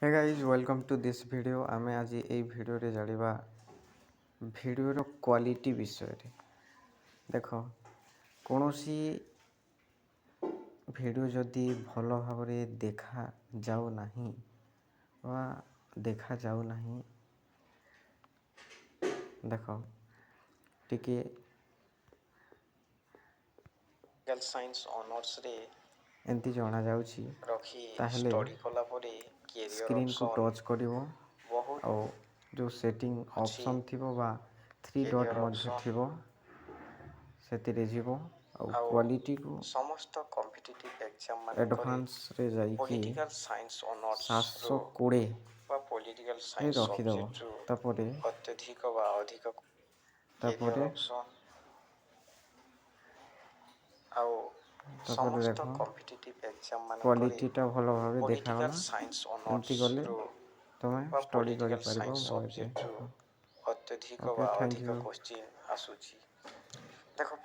hey guys welcome to this video आमे आज ये वीडियो रे जानिबा वीडियो क्वालिटी विषय रे देख कौनसी वीडियो जदि भल भाव देखा जाऊ नहीं वा देखा जाऊ नहीं देख टिके साइंस ऑनर्स रे एंती जाना जाउछि ताहले स्क्रीन को टच करिवो आ जो सेटिंग ऑप्शन थिबो बा 3 डॉट मध्ये थिबो सेतिरे जीवो आ क्वालिटी को समस्त कॉम्पिटिटिव एग्जाम मान एडवांस रे जाई कि पॉलिटिकल साइंस ऑनर्स 720 बा पॉलिटिकल साइंस सब्जेक्ट रो तापरे अत्यधिक बा अधिक तापरे आउ समस्त कॉम्पिटिटिव एग्जाम मान क्वालिटीटा भल भाबे देखागला एंती गले तमे स्टडी करि परिबो भलसे अत्यधिक बा अधिक क्वेश्चन आसुची देखो